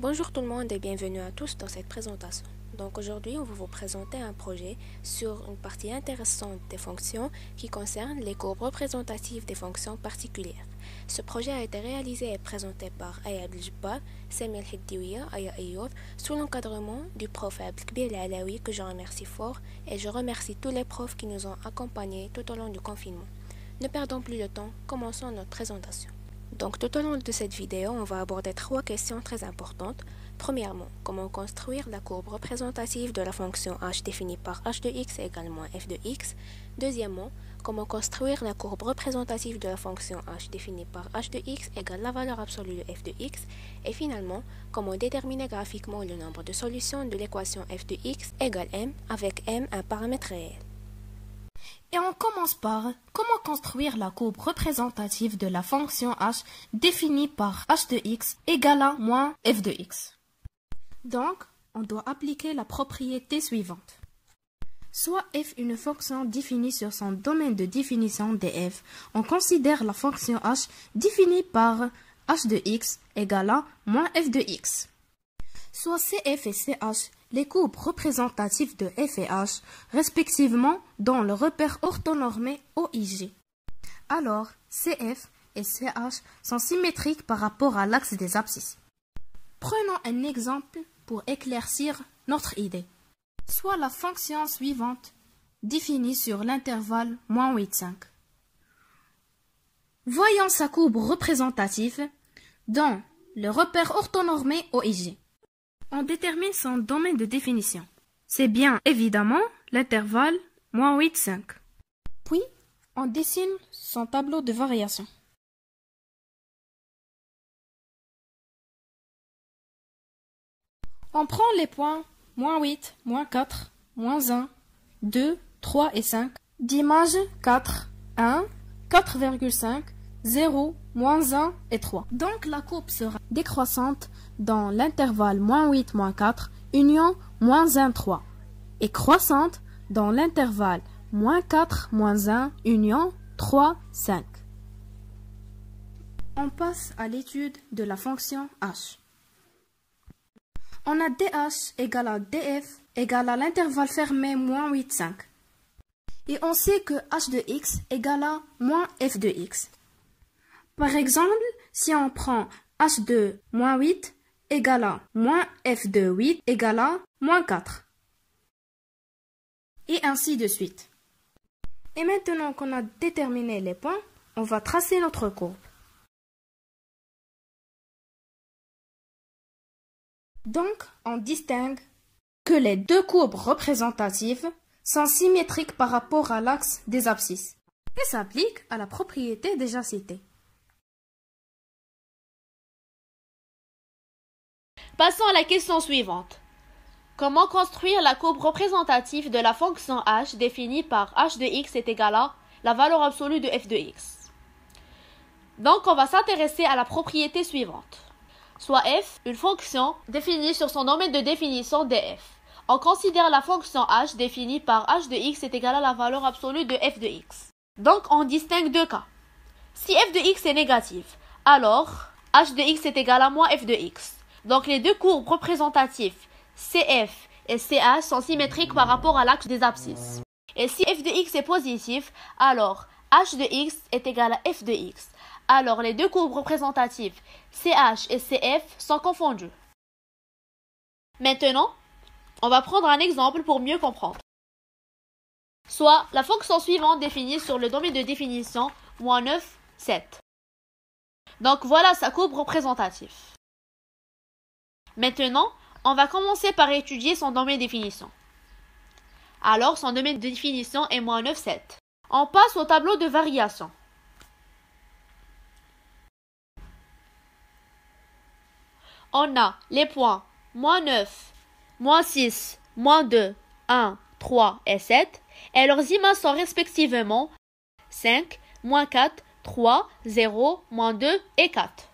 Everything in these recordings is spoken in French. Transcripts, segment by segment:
Bonjour tout le monde et bienvenue à tous dans cette présentation. Donc aujourd'hui, on va vous présenter un projet sur une partie intéressante des fonctions qui concerne les courbes représentatives des fonctions particulières. Ce projet a été réalisé et présenté par Aya Abdelgabbar, Samia El-Heddiouia, Aya Ayoub, sous l'encadrement du prof Abdelkbir El-Alaoui que je remercie fort et je remercie tous les profs qui nous ont accompagnés tout au long du confinement. Ne perdons plus de temps, commençons notre présentation. Donc tout au long de cette vidéo, on va aborder trois questions très importantes. Premièrement, comment construire la courbe représentative de la fonction h définie par h de x égale moins f de x. Deuxièmement, comment construire la courbe représentative de la fonction h définie par h de x égale la valeur absolue de f de x. Et finalement, comment déterminer graphiquement le nombre de solutions de l'équation f de x égale m avec m un paramètre réel. Et on commence par comment construire la courbe représentative de la fonction h définie par h de x égale à moins f de x. Donc, on doit appliquer la propriété suivante. Soit f une fonction définie sur son domaine de définition df, on considère la fonction h définie par h de x égale à moins f de x. Soit cf et ch les courbes représentatives de f et h, respectivement dans le repère orthonormé OIG. Alors, CF et CH sont symétriques par rapport à l'axe des abscisses. Prenons un exemple pour éclaircir notre idée. Soit la fonction suivante, définie sur l'intervalle moins 8, 5. Voyons sa courbe représentative dans le repère orthonormé OIG. On détermine son domaine de définition. C'est bien évidemment l'intervalle moins 8, 5. Puis, on dessine son tableau de variation. On prend les points moins 8, moins 4, moins 1, 2, 3 et 5 d'image 4, 1, 4,5, 0, moins 1 et 3. Donc la courbe sera décroissante dans l'intervalle moins 8, moins 4, union moins 1, 3, et croissante dans l'intervalle moins 4, moins 1, union 3, 5. On passe à l'étude de la fonction h. On a dh égale à df égale à l'intervalle fermé moins 8, 5. Et on sait que h de x égale à moins f de x. Par exemple, si on prend h de moins 8 égale à moins f de 8 égale à moins 4. Et ainsi de suite. Et maintenant qu'on a déterminé les points, on va tracer notre courbe. Donc, on distingue que les deux courbes représentatives sont symétriques par rapport à l'axe des abscisses et s'appliquent à la propriété déjà citée. Passons à la question suivante. Comment construire la courbe représentative de la fonction h définie par h de x est égal à la valeur absolue de f de x? Donc, on va s'intéresser à la propriété suivante. Soit f, une fonction définie sur son domaine de définition df. On considère la fonction h définie par h de x est égal à la valeur absolue de f de x. Donc, on distingue deux cas. Si f de x est négatif, alors h de x est égal à moins f de x. Donc, les deux courbes représentatives CF et CH sont symétriques par rapport à l'axe des abscisses. Et si f de x est positif, alors h de x est égal à f de x. Alors, les deux courbes représentatives CH et CF sont confondues. Maintenant, on va prendre un exemple pour mieux comprendre. Soit la fonction suivante définie sur le domaine de définition moins 9, 7. Donc, voilà sa courbe représentative. Maintenant, on va commencer par étudier son domaine de définition. Alors, son domaine de définition est moins 9, 7. On passe au tableau de variation. On a les points moins 9, moins 6, moins 2, 1, 3 et 7. Et leurs images sont respectivement 5, moins 4, 3, 0, moins 2 et 4.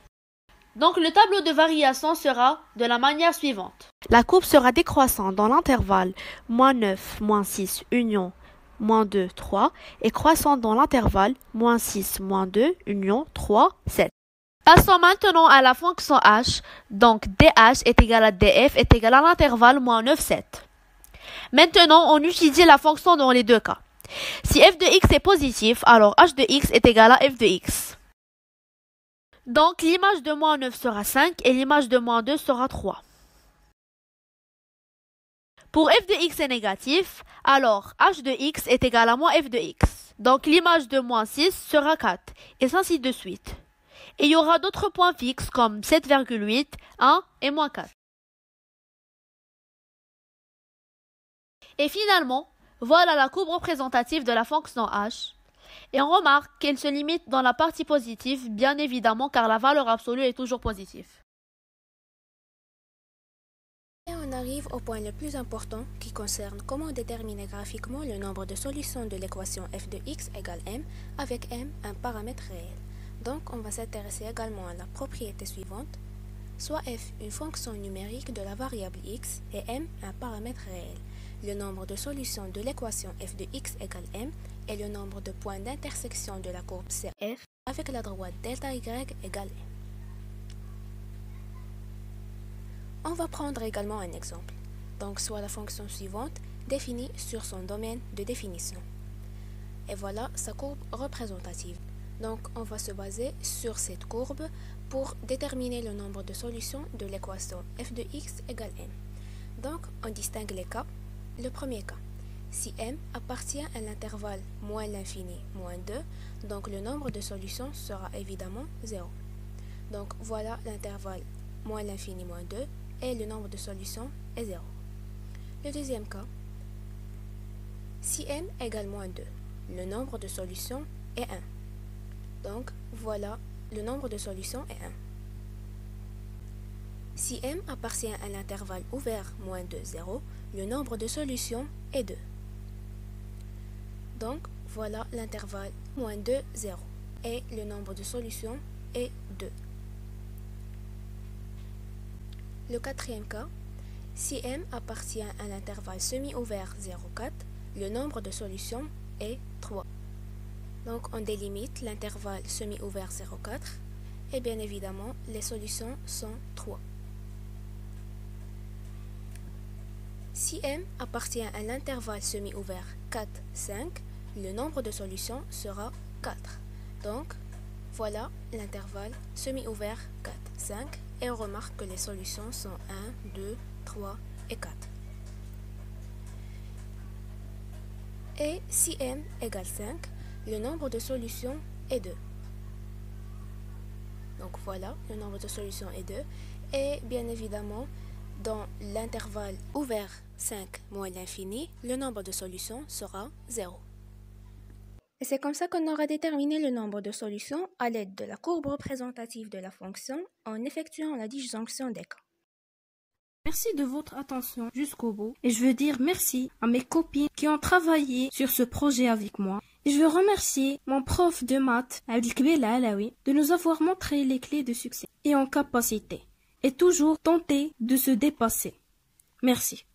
Donc, le tableau de variation sera de la manière suivante. La courbe sera décroissante dans l'intervalle moins 9, moins 6, union, moins 2, 3, et croissante dans l'intervalle moins 6, moins 2, union, 3, 7. Passons maintenant à la fonction h. Donc dh est égal à df est égal à l'intervalle moins 9, 7. Maintenant, on utilise la fonction dans les deux cas. Si f de x est positif, alors h de x est égal à f de x. Donc l'image de moins 9 sera 5 et l'image de moins 2 sera 3. Pour f de x est négatif, alors h de x est égal à moins f de x. Donc l'image de moins 6 sera 4, et ainsi de suite. Et il y aura d'autres points fixes comme 7,8, 1 et moins 4. Et finalement, voilà la courbe représentative de la fonction h. Et on remarque qu'elle se limite dans la partie positive, bien évidemment, car la valeur absolue est toujours positive. Et on arrive au point le plus important qui concerne comment déterminer graphiquement le nombre de solutions de l'équation f de x égale m avec m un paramètre réel. Donc on va s'intéresser également à la propriété suivante, soit f une fonction numérique de la variable x et m un paramètre réel. Le nombre de solutions de l'équation f de x égale m est le nombre de points d'intersection de la courbe CF avec la droite delta y égale m. On va prendre également un exemple, donc soit la fonction suivante définie sur son domaine de définition. Et voilà sa courbe représentative. Donc on va se baser sur cette courbe pour déterminer le nombre de solutions de l'équation f de x égale m. Donc on distingue les cas. Le premier cas, si m appartient à l'intervalle moins l'infini moins 2, donc le nombre de solutions sera évidemment 0. Donc voilà l'intervalle moins l'infini moins 2 et le nombre de solutions est 0. Le deuxième cas, si m égale moins 2, le nombre de solutions est 1. Donc voilà, le nombre de solutions est 1. Si m appartient à l'intervalle ouvert moins 2, 0, le nombre de solutions est 2. Donc voilà l'intervalle moins 2, 0 et le nombre de solutions est 2. Le quatrième cas, si m appartient à l'intervalle semi-ouvert 0, 4, le nombre de solutions est 3. Donc on délimite l'intervalle semi-ouvert 0, 4 et bien évidemment les solutions sont 3. Si m appartient à l'intervalle semi-ouvert 4, 5, le nombre de solutions sera 4. Donc voilà l'intervalle semi-ouvert 4, 5 et on remarque que les solutions sont 1, 2, 3 et 4. Et si m égale 5, le nombre de solutions est 2. Donc voilà, le nombre de solutions est 2. Et bien évidemment, dans l'intervalle ouvert 5 moins l'infini, le nombre de solutions sera 0. Et c'est comme ça qu'on aura déterminé le nombre de solutions à l'aide de la courbe représentative de la fonction en effectuant la disjonction des cas. Merci de votre attention jusqu'au bout et je veux dire merci à mes copines qui ont travaillé sur ce projet avec moi. Et je veux remercier mon prof de maths, Abdelkbir Alaoui, de nous avoir montré les clés de succès et en capacité et toujours tenter de se dépasser. Merci.